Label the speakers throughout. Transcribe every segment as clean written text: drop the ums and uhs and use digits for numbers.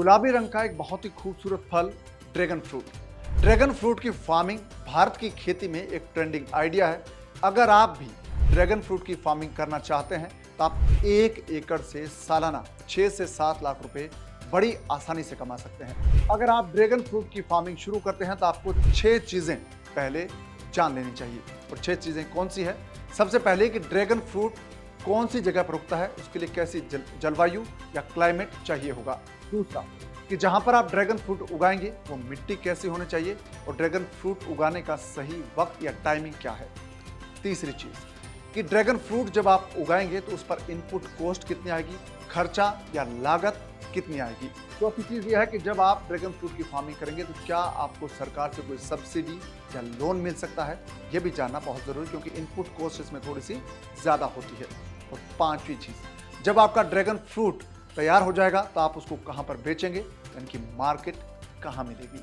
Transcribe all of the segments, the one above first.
Speaker 1: गुलाबी रंग का एक बहुत ही खूबसूरत फल ड्रैगन फ्रूट। ड्रैगन फ्रूट की फार्मिंग भारत की खेती में एक ट्रेंडिंग आइडिया है। अगर आप भी ड्रैगन फ्रूट की फार्मिंग करना चाहते हैं तो आप 1 एकड़ से सालाना 6 से 7 लाख रुपए बड़ी आसानी से कमा सकते हैं। अगर आप ड्रैगन फ्रूट की फार्मिंग शुरू करते हैं तो आपको 6 चीजें पहले जान लेनी चाहिए। और 6 चीजें कौन सी है? सबसे पहले कि ड्रैगन फ्रूट कौन सी जगह पर उगता है, उसके लिए कैसी जलवायु या क्लाइमेट चाहिए होगा। दूसरा कि जहां पर आप ड्रैगन फ्रूट उगाएंगे वो मिट्टी कैसी होनी चाहिए और ड्रैगन फ्रूट उगाने का सही वक्त या टाइमिंग क्या है। तीसरी चीज कि ड्रैगन फ्रूट जब आप उगाएंगे तो उस पर इनपुट कॉस्ट कितनी आएगी, खर्चा या लागत कितनी आएगी। चौथी चीज यह है कि जब आप ड्रैगन फ्रूट की फार्मिंग करेंगे तो क्या आपको सरकार से कोई सब्सिडी या लोन मिल सकता है, यह भी जानना बहुत जरूरी, क्योंकि इनपुट कॉस्ट इसमें थोड़ी सी ज्यादा होती है। और पांचवी चीज, जब आपका ड्रैगन फ्रूट तैयार हो जाएगा तो आप उसको कहां पर बेचेंगे, यानी कि मार्केट कहां मिलेगी।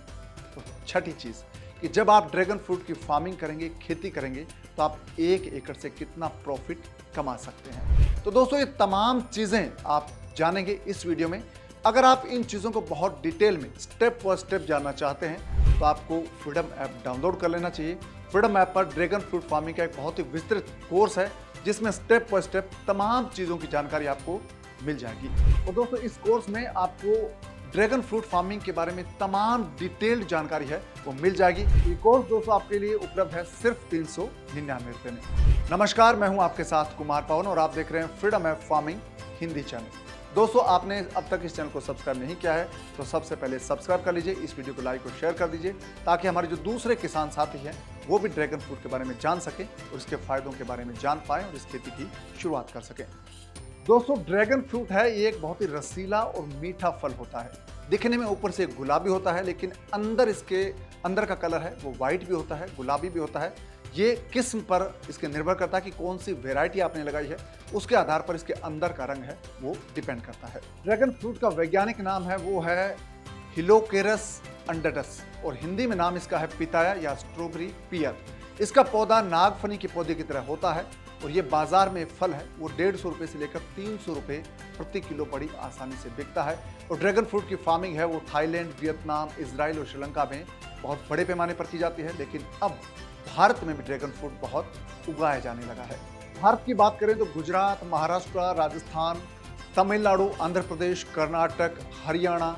Speaker 1: तो छठी चीज कि जब आप ड्रैगन फ्रूट की फार्मिंग करेंगे, खेती करेंगे, तो आप 1 एकड़ से कितना प्रॉफिट कमा सकते हैं। तो दोस्तों, ये तमाम चीजें आप जानेंगे इस वीडियो में। अगर आप इन चीजों को बहुत डिटेल में स्टेप बाय स्टेप जानना चाहते हैं तो आपको फ्रीडम ऐप डाउनलोड कर लेना चाहिए। फ्रीडम ऐप पर ड्रैगन फ्रूट फार्मिंग का एक बहुत ही विस्तृत कोर्स है जिसमें स्टेप बाय स्टेप तमाम चीजों की जानकारी आपको मिल जाएगी। और दोस्तों, इस कोर्स में आपको ड्रैगन फ्रूट फार्मिंग के बारे में तमाम डिटेल्ड जानकारी है वो मिल जाएगी। ये कोर्स दोस्तों आपके लिए उपलब्ध है सिर्फ 399 रुपए में। नमस्कार, मैं हूं आपके साथ कुमार पवन और आप देख रहे हैं freedom app farming Hindi channel. दोस्तों, आपने अब तक इस चैनल को सब्सक्राइब नहीं किया है तो सबसे पहले सब्सक्राइब कर लीजिए, इस वीडियो को लाइक और शेयर कर दीजिए ताकि हमारे जो दूसरे किसान साथी हैं वो भी ड्रैगन फ्रूट के बारे में जान सकें और इसके फायदों के बारे में जान पाएं और इस खेती की शुरुआत कर सकें। दोस्तों, ड्रैगन फ्रूट है ये एक बहुत ही रसीला और मीठा फल होता है। दिखने में ऊपर से गुलाबी होता है लेकिन अंदर का कलर है वो व्हाइट भी होता है, गुलाबी भी होता है। ये किस्म पर इसके निर्भर करता है कि कौन सी वेराइटी आपने लगाई है, उसके आधार पर इसके अंदर का रंग है वो डिपेंड करता है। ड्रैगन फ्रूट का वैज्ञानिक नाम है वो है हिलोकेरस अंडटस और हिंदी में नाम इसका है पिताया या स्ट्रॉबेरी पियर। इसका पौधा नागफनी के पौधे की तरह होता है और ये बाजार में फल है वो 150 रुपए से लेकर 300 रुपए प्रति किलो बड़ी आसानी से बिकता है। और ड्रैगन फ्रूट की फार्मिंग है वो थाईलैंड, वियतनाम, इजराइल और श्रीलंका में बहुत बड़े पैमाने पर की जाती है, लेकिन अब भारत में भी ड्रैगन फ्रूट बहुत उगाया जाने लगा है। भारत की बात करें तो गुजरात, महाराष्ट्र, राजस्थान, तमिलनाडु, आंध्र प्रदेश, कर्नाटक, हरियाणा,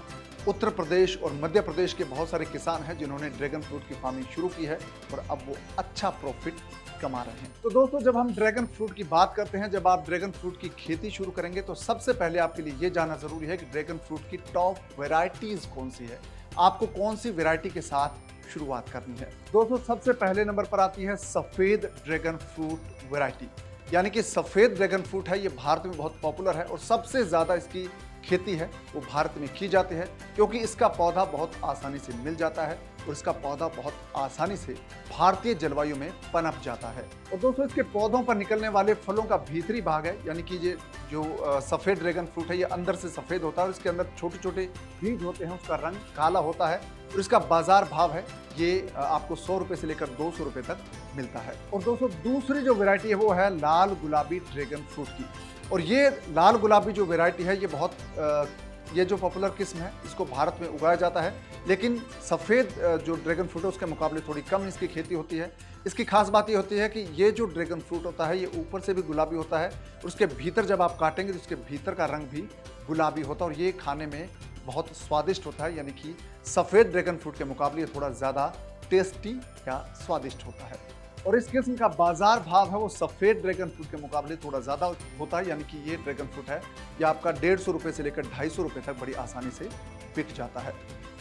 Speaker 1: उत्तर प्रदेश और मध्य प्रदेश के बहुत सारे किसान हैं जिन्होंने ड्रैगन फ्रूट की फार्मिंग शुरू की है और अब वो अच्छा प्रॉफिट कमा रहे हैं। तो दोस्तों, जब हम ड्रैगन फ्रूट की बात करते हैं, जब आप ड्रैगन फ्रूट की खेती शुरू करेंगे तो सबसे पहले आपके लिए ये जानना जरूरी है कि ड्रैगन फ्रूट की टॉप वेराइटीज कौन सी है, आपको कौन सी वेराइटी के साथ शुरुआत करनी है। दोस्तों, सबसे पहले नंबर पर आती है सफेद ड्रैगन फ्रूट वेराइटी, यानी कि सफेद ड्रैगन फ्रूट है। ये भारत में बहुत पॉपुलर है और सबसे ज्यादा इसकी खेती है वो भारत में की जाती है क्योंकि इसका पौधा बहुत आसानी से मिल जाता है और इसका पौधा बहुत आसानी से भारतीय जलवायु में पनप जाता है। और दोस्तों, इसके पौधों पर निकलने वाले फलों का भीतरी भाग है, यानी कि ये जो सफेद ड्रैगन फ्रूट है ये अंदर से सफेद होता है और इसके अंदर छोटे छोटे बीज होते हैं, उसका रंग काला होता है और इसका बाजार भाव है ये आपको 100 रुपए से लेकर 200 रुपए तक मिलता है। और दोस्तों, दूसरी जो वेराइटी है वो है लाल गुलाबी ड्रैगन फ्रूट की। और ये लाल गुलाबी जो वेराइटी है ये जो पॉपुलर किस्म है इसको भारत में उगाया जाता है, लेकिन सफ़ेद जो ड्रैगन फ्रूट है उसके मुकाबले थोड़ी कम इसकी खेती होती है। इसकी खास बात ये होती है कि ये जो ड्रैगन फ्रूट होता है ये ऊपर से भी गुलाबी होता है और उसके भीतर जब आप काटेंगे तो उसके भीतर का रंग भी गुलाबी होता है और ये खाने में बहुत स्वादिष्ट होता है, यानी कि सफ़ेद ड्रैगन फ्रूट के मुकाबले थोड़ा ज़्यादा टेस्टी या स्वादिष्ट होता है। और इस किस्म का बाजार भाव है वो सफेद ड्रैगन फ्रूट के मुकाबले थोड़ा ज्यादा होता है, यानी कि ये ड्रैगन फ्रूट है ये आपका 150 रुपए से लेकर 250 रुपए तक बड़ी आसानी से बिक जाता है।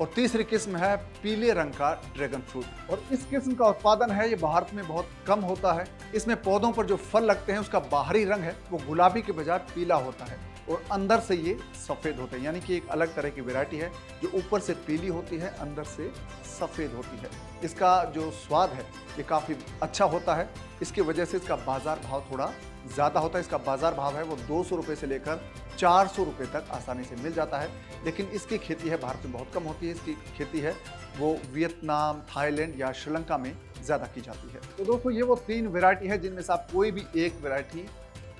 Speaker 1: और तीसरी किस्म है पीले रंग का ड्रैगन फ्रूट और इस किस्म का उत्पादन है ये भारत में बहुत कम होता है। इसमें पौधों पर जो फल लगते हैं उसका बाहरी रंग है वो गुलाबी के बजाय पीला होता है और अंदर से ये सफेद होते हैं, यानी कि एक अलग तरह की वैरायटी है जो ऊपर से पीली होती है, अंदर से सफेद होती है। इसका जो स्वाद है ये काफ़ी अच्छा होता है, इसकी वजह से इसका बाजार भाव थोड़ा ज़्यादा होता है। इसका बाजार भाव है वो 200 रुपये से लेकर 400 रुपये तक आसानी से मिल जाता है, लेकिन इसकी खेती है भारत में बहुत कम होती है। इसकी खेती है वो वियतनाम, थाईलैंड या श्रीलंका में ज़्यादा की जाती है। तो दोस्तों, ये वो 3 वेराइटी है जिनमें से आप कोई भी एक वेराइटी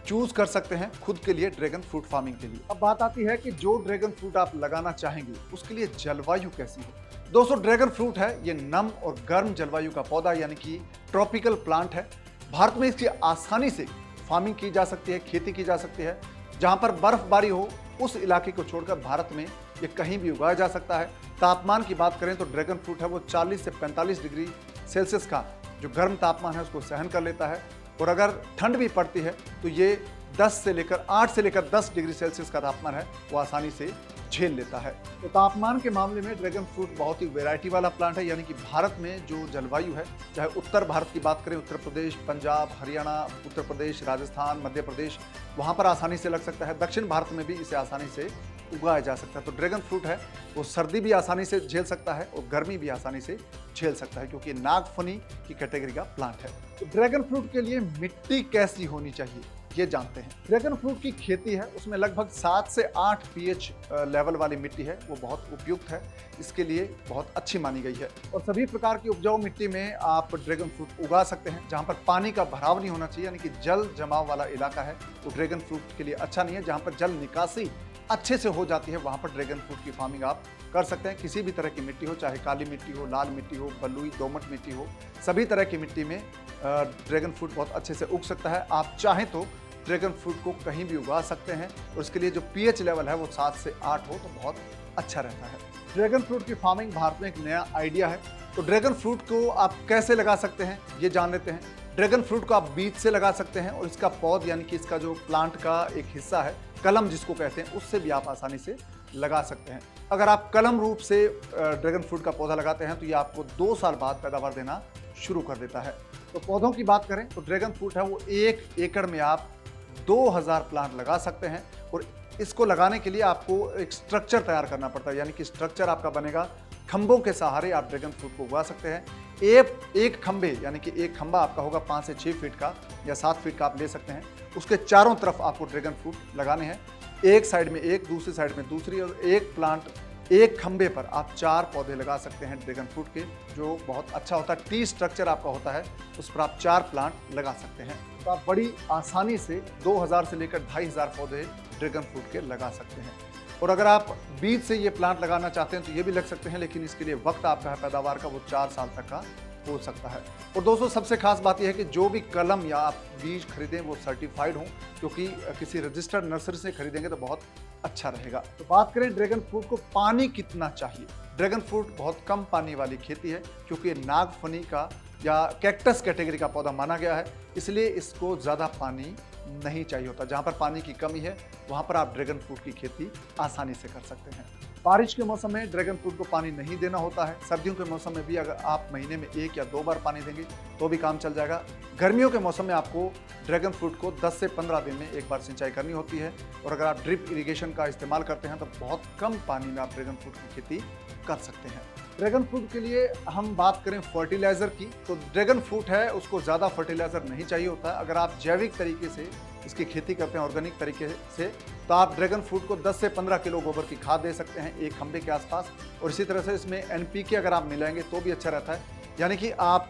Speaker 1: चूज कर सकते हैं खुद के लिए ड्रैगन फ्रूट फार्मिंग के लिए। अब बात आती है कि जो ड्रैगन फ्रूट आप लगाना चाहेंगे उसके लिए जलवायु कैसी हो। दोस्तों, ड्रैगन फ्रूट है ये नम और गर्म जलवायु का पौधा यानी कि ट्रॉपिकल प्लांट है। भारत में इसकी आसानी से फार्मिंग की जा सकती है, खेती की जा सकती है। जहां पर बर्फबारी हो उस इलाके को छोड़कर भारत में ये कहीं भी उगाया जा सकता है। तापमान की बात करें तो ड्रैगन फ्रूट है वो 40 से 45 डिग्री सेल्सियस का जो गर्म तापमान है उसको सहन कर लेता है। और अगर ठंड भी पड़ती है तो ये 8 से लेकर 10 डिग्री सेल्सियस का तापमान है वो आसानी से झेल लेता है। तो तापमान के मामले में ड्रैगन फ्रूट बहुत ही वैरायटी वाला प्लांट है, यानी कि भारत में जो जलवायु है, चाहे उत्तर भारत की बात करें, उत्तर प्रदेश, पंजाब, हरियाणा, उत्तर प्रदेश, राजस्थान, मध्य प्रदेश, वहाँ पर आसानी से लग सकता है। दक्षिण भारत में भी इसे आसानी से उगाया जा सकता है। तो ड्रैगन फ्रूट है वो सर्दी भी आसानी से झेल सकता है और गर्मी भी आसानी से झेल सकता है, क्योंकि नागफनी की कैटेगरी का प्लांट है। तो ड्रैगन फ्रूट के लिए मिट्टी कैसी होनी चाहिए ये जानते हैं। ड्रैगन फ्रूट की खेती है उसमें लगभग 7 से 8 पीएच लेवल वाली मिट्टी है वो बहुत उपयुक्त है, इसके लिए बहुत अच्छी मानी गई है। और सभी प्रकार की उपजाऊ मिट्टी में आप ड्रैगन फ्रूट उगा सकते हैं। जहां पर पानी का भराव नहीं होना चाहिए, यानी कि जल जमाव वाला इलाका है तो ड्रैगन फ्रूट के लिए अच्छा नहीं है। जहां पर जल निकासी अच्छे से हो जाती है वहां पर ड्रैगन फ्रूट की फार्मिंग आप कर सकते हैं। किसी भी तरह की मिट्टी हो, चाहे काली मिट्टी हो, लाल मिट्टी हो, बलुई दोमट मिट्टी हो, सभी तरह की मिट्टी में ड्रैगन फ्रूट बहुत अच्छे से उग सकता है। आप चाहें तो ड्रैगन फ्रूट को कहीं भी उगा सकते हैं और इसके लिए जो पीएच लेवल है वो 7 से 8 हो तो बहुत अच्छा रहता है। ड्रैगन फ्रूट की फार्मिंग भारत में एक नया आइडिया है। तो ड्रैगन फ्रूट को आप कैसे लगा सकते हैं ये जान लेते हैं। ड्रैगन फ्रूट को आप बीज से लगा सकते हैं और इसका पौध यानी कि इसका जो प्लांट का एक हिस्सा है, कलम जिसको कहते हैं, उससे भी आप आसानी से लगा सकते हैं। अगर आप कलम रूप से ड्रैगन फ्रूट का पौधा लगाते हैं तो ये आपको 2 साल बाद पैदावार देना शुरू कर देता है। तो पौधों की बात करें तो ड्रैगन फ्रूट है वो 1 एकड़ में आप 2000 प्लांट लगा सकते हैं। और इसको लगाने के लिए आपको एक स्ट्रक्चर तैयार करना पड़ता है, यानी कि स्ट्रक्चर आपका बनेगा, खंभों के सहारे आप ड्रैगन फ्रूट को उगा सकते हैं। एक खंभे यानी कि एक खंभा आपका होगा 5 से 6 फीट का या 7 फीट का आप ले सकते हैं। उसके चारों तरफ आपको ड्रैगन फ्रूट लगाने हैं, एक साइड में एक, दूसरी साइड में दूसरी, और एक प्लांट एक खंभे पर आप 4 पौधे लगा सकते हैं ड्रैगन फ्रूट के, जो बहुत अच्छा होता है। टी स्ट्रक्चर आपका होता है, उस पर आप 4 प्लांट लगा सकते हैं। तो आप बड़ी आसानी से 2000 से लेकर 2500 पौधे ड्रैगन फ्रूट के लगा सकते हैं। और अगर आप बीज से ये प्लांट लगाना चाहते हैं तो ये भी लग सकते हैं, लेकिन इसके लिए वक्त आपका है पैदावार का वो 4 साल तक का हो सकता है। और दोस्तों, सबसे खास बात यह है कि जो भी कलम या आप बीज खरीदें वो सर्टिफाइड हों, क्योंकि किसी रजिस्टर्ड नर्सरी से खरीदेंगे तो बहुत अच्छा रहेगा। तो बात करें ड्रैगन फ्रूट को पानी कितना चाहिए। ड्रैगन फ्रूट बहुत कम पानी वाली खेती है, क्योंकि नागफनी का या कैक्टस कैटेगरी का पौधा माना गया है, इसलिए इसको ज़्यादा पानी नहीं चाहिए होता। जहाँ पर पानी की कमी है वहाँ पर आप ड्रैगन फ्रूट की खेती आसानी से कर सकते हैं। बारिश के मौसम में ड्रैगन फ्रूट को पानी नहीं देना होता है। सर्दियों के मौसम में भी अगर आप महीने में 1 या 2 बार पानी देंगे तो भी काम चल जाएगा। गर्मियों के मौसम में आपको ड्रैगन फ्रूट को 10 से 15 दिन में एक बार सिंचाई करनी होती है। और अगर आप ड्रिप इरिगेशन का इस्तेमाल करते हैं तो बहुत कम पानी में आप ड्रैगन फ्रूट की खेती कर सकते हैं। ड्रैगन फ्रूट के लिए हम बात करें फर्टिलाइजर की, तो ड्रैगन फ्रूट है उसको ज़्यादा फर्टिलाइजर नहीं चाहिए होता है। अगर आप जैविक तरीके से इसकी खेती करते हैं, ऑर्गेनिक तरीके से, तो आप ड्रैगन फ्रूट को 10 से 15 किलो गोबर की खाद दे सकते हैं एक खंभे के आसपास। और इसी तरह से इसमें NPK अगर आप मिलाएंगे तो भी अच्छा रहता है, यानी कि आप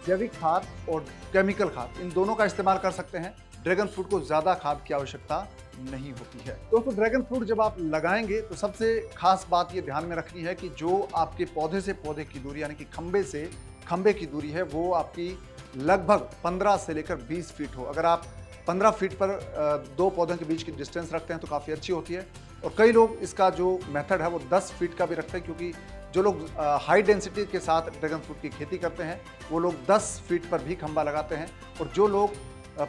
Speaker 1: जैविक खाद और केमिकल खाद इन दोनों का इस्तेमाल कर सकते हैं। ड्रैगन फ्रूट को ज़्यादा खाद की आवश्यकता नहीं होती है। दोस्तों, ड्रैगन फ्रूट जब आप लगाएंगे तो सबसे खास बात ये ध्यान में रखनी है कि जो आपके पौधे से पौधे की दूरी यानी कि खंभे से खंभे की दूरी है वो आपकी लगभग 15 से लेकर 20 फीट हो। अगर आप 15 फीट पर 2 पौधों के बीच की डिस्टेंस रखते हैं तो काफ़ी अच्छी होती है। और कई लोग इसका जो मेथड है वो 10 फीट का भी रखते हैं, क्योंकि जो लोग हाई डेंसिटी के साथ ड्रैगन फ्रूट की खेती करते हैं वो लोग 10 फीट पर भी खंभा लगाते हैं। और जो लोग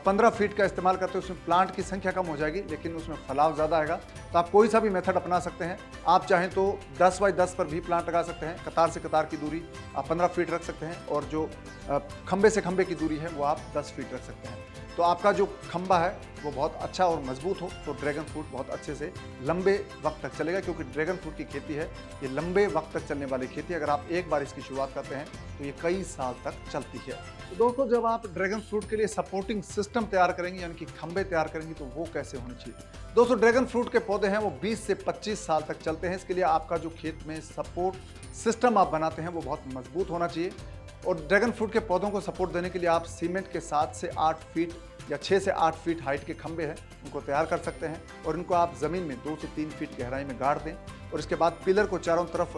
Speaker 1: 15 फीट का इस्तेमाल करते हैं उसमें प्लांट की संख्या कम हो जाएगी, लेकिन उसमें फलाव ज़्यादा आएगा। तो आप कोई सा भी मेथड अपना सकते हैं। आप चाहें तो 10 बाई 10 पर भी प्लांट लगा सकते हैं। कतार से कतार की दूरी आप 15 फीट रख सकते हैं और जो खंबे से खंबे की दूरी है वो आप 10 फीट रख सकते हैं। तो आपका जो खंबा है वो बहुत अच्छा और मजबूत हो तो ड्रैगन फ्रूट बहुत अच्छे से लंबे वक्त तक चलेगा, क्योंकि ड्रैगन फ्रूट की खेती है ये लंबे वक्त तक चलने वाली खेती है। अगर आप एक बार इसकी शुरुआत करते हैं तो ये कई साल तक चलती है। तो दोस्तों, जब आप ड्रैगन फ्रूट के लिए सपोर्टिंग सिस्टम तैयार करेंगे यानी कि खंबे तैयार करेंगे तो वो कैसे होने चाहिए। दोस्तों, ड्रैगन फ्रूट के पौधे हैं वो 20 से 25 साल तक चलते हैं। इसके लिए आपका जो खेत में सपोर्ट सिस्टम आप बनाते हैं वो बहुत मजबूत होना चाहिए। और ड्रैगन फ्रूट के पौधों को सपोर्ट देने के लिए आप सीमेंट के 7 से 8 फीट या 6 से 8 फीट हाइट के खंभे हैं, उनको तैयार कर सकते हैं और इनको आप ज़मीन में 2 से 3 फीट गहराई में गाड़ दें और इसके बाद पिलर को चारों तरफ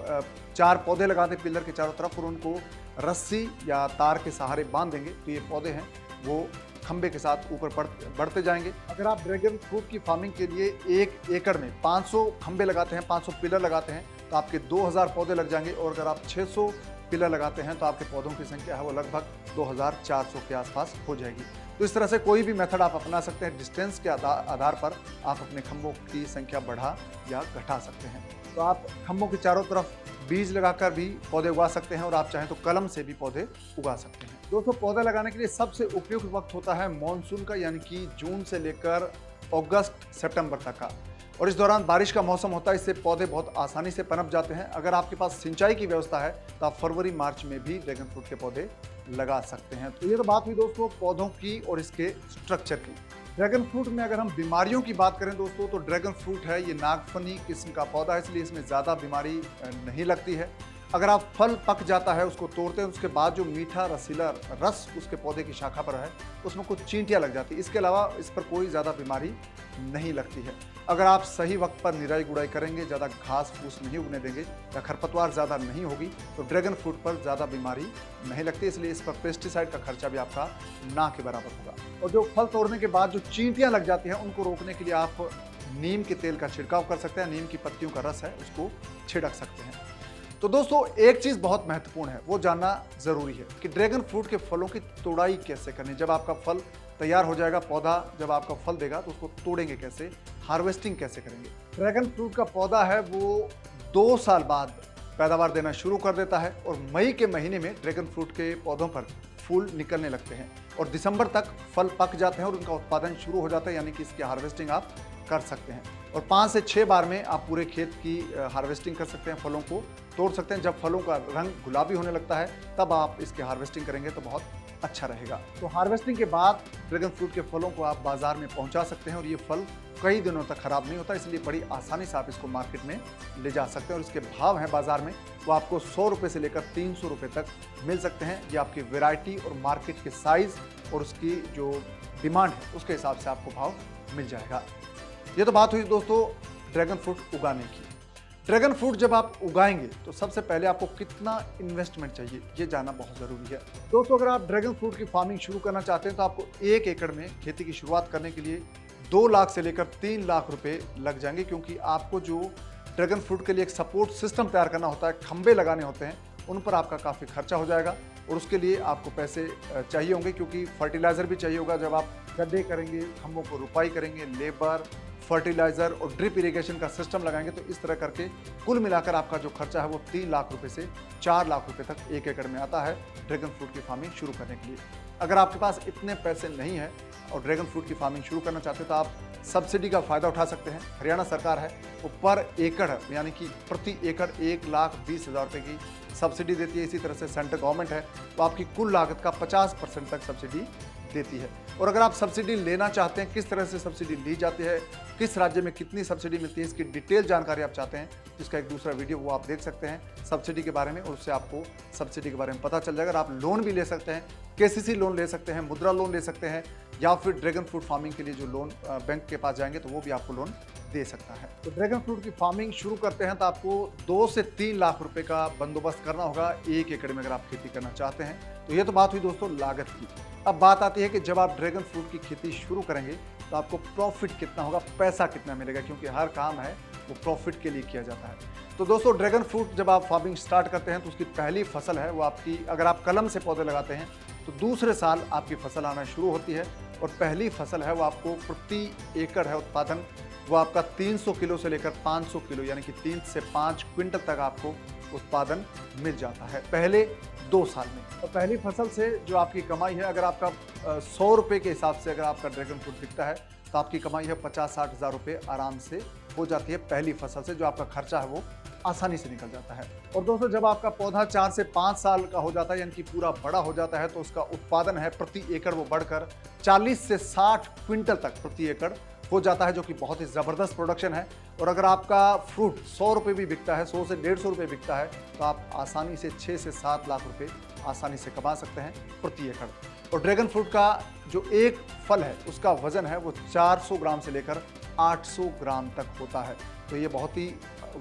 Speaker 1: 4 पौधे लगा दें पिलर के चारों तरफ और उनको रस्सी या तार के सहारे बांध देंगे। तो ये पौधे हैं वो खंबे के साथ ऊपर बढ़ते जाएंगे। अगर आप ड्रैगन फ्रूट की फार्मिंग के लिए 1 एकड़ में 500 खंबे लगाते हैं, 500 पिलर लगाते हैं तो आपके 2000 पौधे लग जाएंगे और अगर आप 600 पिलर लगाते हैं तो आपके पौधों की संख्या है वो लगभग 2400 के आसपास हो जाएगी। तो इस तरह से कोई भी मेथड आप अपना सकते हैं। डिस्टेंस के आधार पर आप अपने खंभों की संख्या बढ़ा या घटा सकते हैं। तो आप खंभों के चारों तरफ बीज लगाकर भी पौधे उगा सकते हैं और आप चाहें तो कलम से भी पौधे उगा सकते हैं। दोस्तों, पौधा लगाने के लिए सबसे उपयुक्त वक्त होता है मॉनसून का, यानी कि जून से लेकर अगस्त सितंबर तक का, और इस दौरान बारिश का मौसम होता है। इससे पौधे बहुत आसानी से पनप जाते हैं। अगर आपके पास सिंचाई की व्यवस्था है तो आप फरवरी मार्च में भी ड्रैगन फ्रूट के पौधे लगा सकते हैं। तो ये तो बात हुई दोस्तों पौधों की और इसके स्ट्रक्चर की। ड्रैगन फ्रूट में अगर हम बीमारियों की बात करें दोस्तों, तो ड्रैगन फ्रूट है ये नागफनी किस्म का पौधा है, इसलिए इसमें ज़्यादा बीमारी नहीं लगती है। अगर आप फल पक जाता है उसको तोड़ते हैं, उसके बाद जो मीठा रसीला रस उसके पौधे की शाखा पर है उसमें कुछ चींटियाँ लग जाती है। इसके अलावा इस पर कोई ज़्यादा बीमारी नहीं लगती है। अगर आप सही वक्त पर निराई गुड़ाई करेंगे, ज़्यादा घास फूस नहीं उगने देंगे या खरपतवार ज़्यादा नहीं होगी तो ड्रैगन फ्रूट पर ज़्यादा बीमारी नहीं लगती। इसलिए इस पर पेस्टिसाइड का खर्चा भी आपका ना के बराबर होगा। और जो फल तोड़ने के बाद जो चींटियाँ लग जाती हैं उनको रोकने के लिए आप नीम के तेल का छिड़काव कर सकते हैं। नीम की पत्तियों का रस है उसको छिड़क सकते हैं। तो दोस्तों, एक चीज़ बहुत महत्वपूर्ण है वो जानना ज़रूरी है कि ड्रैगन फ्रूट के फलों की तोड़ाई कैसे करनी। जब आपका फल तैयार हो जाएगा, पौधा जब आपका फल देगा तो उसको तोड़ेंगे कैसे, हार्वेस्टिंग कैसे करेंगे। ड्रैगन फ्रूट का पौधा है वो 2 साल बाद पैदावार देना शुरू कर देता है और मई के महीने में ड्रैगन फ्रूट के पौधों पर फूल निकलने लगते हैं और दिसंबर तक फल पक जाते हैं और उनका उत्पादन शुरू हो जाता है, यानी कि इसकी हार्वेस्टिंग आप कर सकते हैं। और 5 से 6 बार में आप पूरे खेत की हार्वेस्टिंग कर सकते हैं, फलों को तोड़ सकते हैं। जब फलों का रंग गुलाबी होने लगता है तब आप इसकी हार्वेस्टिंग करेंगे तो बहुत अच्छा रहेगा। तो हार्वेस्टिंग के बाद ड्रैगन फ्रूट के फलों को आप बाजार में पहुंचा सकते हैं और ये फल कई दिनों तक खराब नहीं होता, इसलिए बड़ी आसानी से आप इसको मार्केट में ले जा सकते हैं। और इसके भाव हैं बाजार में वो आपको 100 रुपये से लेकर 300 रुपये तक मिल सकते हैं। ये आपकी वैरायटी और मार्केट के साइज़ और उसकी जो डिमांड है उसके हिसाब से आपको भाव मिल जाएगा। ये तो बात हुई दोस्तों ड्रैगन फ्रूट उगाने की। ड्रैगन फ्रूट जब आप उगाएंगे तो सबसे पहले आपको कितना इन्वेस्टमेंट चाहिए ये जानना बहुत ज़रूरी है। दोस्तों, अगर आप ड्रैगन फ्रूट की फार्मिंग शुरू करना चाहते हैं तो आपको 1 एकड़ में खेती की शुरुआत करने के लिए 2 लाख से लेकर 3 लाख रुपए लग जाएंगे, क्योंकि आपको जो ड्रैगन फ्रूट के लिए एक सपोर्ट सिस्टम तैयार करना होता है, खंबे लगाने होते हैं, उन पर आपका काफ़ी खर्चा हो जाएगा और उसके लिए आपको पैसे चाहिए होंगे, क्योंकि फर्टिलाइज़र भी चाहिए होगा। जब आप गड्ढे करेंगे, खंभों को रुपाई करेंगे, लेबर, फर्टिलाइज़र और ड्रिप इरिगेशन का सिस्टम लगाएंगे तो इस तरह करके कुल मिलाकर आपका जो खर्चा है वो 3 लाख रुपए से 4 लाख रुपए तक 1 एकड़ में आता है ड्रैगन फ्रूट की फार्मिंग शुरू करने के लिए। अगर आपके पास इतने पैसे नहीं है और ड्रैगन फ्रूट की फार्मिंग शुरू करना चाहते हैं तो आप सब्सिडी का फ़ायदा उठा सकते हैं। हरियाणा सरकार है वो पर एकड़ यानी कि प्रति एकड़ 1,20,000 रुपये की सब्सिडी देती है। इसी तरह से सेंट्रल गवर्नमेंट है तो आपकी कुल लागत का 50% तक सब्सिडी देती है। और अगर आप सब्सिडी लेना चाहते हैं, किस तरह से सब्सिडी ली जाती है, किस राज्य में कितनी सब्सिडी मिलती है, इसकी डिटेल जानकारी आप चाहते हैं, जिसका एक दूसरा वीडियो वो आप देख सकते हैं सब्सिडी के बारे में, और उससे आपको सब्सिडी के बारे में पता चल जाएगा। अगर आप लोन भी ले सकते हैं, केसीसी लोन ले सकते हैं, मुद्रा लोन ले सकते हैं, या फिर ड्रैगन फ्रूट फार्मिंग के लिए जो लोन बैंक के पास जाएंगे तो वो भी आपको लोन दे सकता है। तो ड्रैगन फ्रूट की फार्मिंग शुरू करते हैं तो आपको 2 से 3 लाख रुपए का बंदोबस्त करना होगा 1 एकड़ में अगर आप खेती करना चाहते हैं। तो ये तो बात हुई दोस्तों लागत की। अब बात आती है कि जब आप ड्रैगन फ्रूट की खेती शुरू करेंगे तो आपको प्रॉफिट कितना होगा, पैसा कितना मिलेगा, क्योंकि हर काम है वो प्रॉफिट के लिए किया जाता है। तो दोस्तों, ड्रैगन फ्रूट जब आप फार्मिंग स्टार्ट करते हैं तो उसकी पहली फसल है वो आपकी, अगर आप कलम से पौधे लगाते हैं तो दूसरे साल आपकी फसल आना शुरू होती है और पहली फसल है वो आपको प्रति एकड़ है उत्पादन वो आपका 300 किलो से लेकर 500 किलो यानी कि 3 से 5 क्विंटल तक आपको उत्पादन मिल जाता है पहले 2 साल में। और पहली फसल से जो आपकी कमाई है, अगर आपका 100 रुपये के हिसाब से अगर आपका ड्रैगन फ्रूट बिकता है तो आपकी कमाई है 50-60 हज़ार रुपये आराम से हो जाती है पहली फसल से। जो आपका खर्चा है वो आसानी से निकल जाता है। और दोस्तों, जब आपका पौधा 4 से 5 साल का हो जाता है यानी कि पूरा बड़ा हो जाता है तो उसका उत्पादन है प्रति एकड़ वो बढ़कर 40 से 60 क्विंटल तक प्रति एकड़ हो जाता है, जो कि बहुत ही ज़बरदस्त प्रोडक्शन है। और अगर आपका फ्रूट 100 रुपये भी बिकता है, 100 से 150 रुपये बिकता है, तो आप आसानी से 6 से 7 लाख रुपए आसानी से कमा सकते हैं प्रति एकड़। और ड्रैगन फ्रूट का जो एक फल है उसका वजन है वो 400 ग्राम से लेकर 800 ग्राम तक होता है। तो ये बहुत ही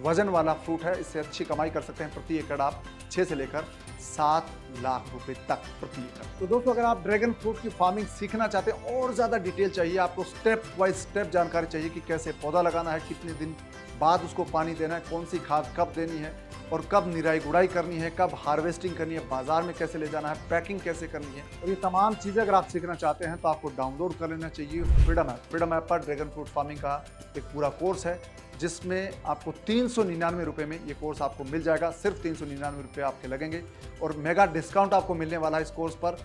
Speaker 1: वजन वाला फ्रूट है, इससे अच्छी कमाई कर सकते हैं। प्रति एकड़ आप 6 से लेकर 7 लाख रुपए तक प्रति एकड़। तो दोस्तों, अगर आप ड्रैगन फ्रूट की फार्मिंग सीखना चाहते हैं और ज़्यादा डिटेल चाहिए, आपको स्टेप बाय स्टेप जानकारी चाहिए कि कैसे पौधा लगाना है, कितने दिन बाद उसको पानी देना है, कौन सी खाद कब देनी है और कब निराई गुड़ाई करनी है, कब हार्वेस्टिंग करनी है, बाजार में कैसे ले जाना है, पैकिंग कैसे करनी है, और ये तमाम चीज़ें अगर आप सीखना चाहते हैं तो आपको डाउनलोड कर लेना चाहिए फ्रीडम ऐप। फ्रीडम ऐप पर ड्रैगन फ्रूट फार्मिंग का एक पूरा कोर्स है, जिसमें आपको 399 रुपये में ये कोर्स आपको मिल जाएगा। सिर्फ 399 रुपये आपके लगेंगे और मेगा डिस्काउंट आपको मिलने वाला है इस कोर्स पर।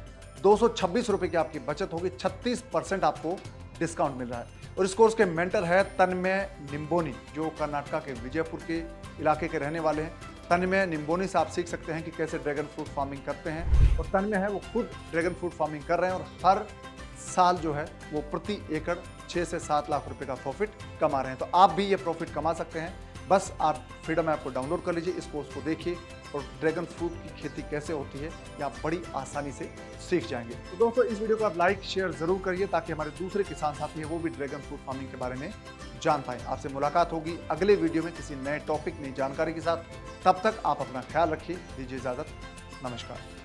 Speaker 1: 226 रुपये की आपकी बचत होगी, 36% आपको डिस्काउंट मिल रहा है। और इस कोर्स के मेंटर है तन्मय निम्बोनी, जो कर्नाटका के विजयपुर के इलाके के रहने वाले हैं। तन्मय निम्बोनी से आप सीख सकते हैं कि कैसे ड्रैगन फ्रूट फार्मिंग करते हैं। और तन्मय है वो खुद ड्रैगन फ्रूट फार्मिंग कर रहे हैं और हर साल जो है वो प्रति एकड़ 6 से 7 लाख रुपए का प्रॉफिट कमा रहे हैं। तो आप भी ये प्रॉफिट कमा सकते हैं। बस आप फ्रीडम ऐप को डाउनलोड कर लीजिए, इस कोर्स को देखिए और ड्रैगन फ्रूट की खेती कैसे होती है ये आप बड़ी आसानी से सीख जाएंगे। तो दोस्तों, इस वीडियो को आप लाइक शेयर जरूर करिए ताकि हमारे दूसरे किसान साथी हैं वो भी ड्रैगन फ्रूट फार्मिंग के बारे में जान पाएं। आपसे मुलाकात होगी अगले वीडियो में किसी नए टॉपिक, नई जानकारी के साथ। तब तक आप अपना ख्याल रखिए। दीजिए इजाजत। नमस्कार।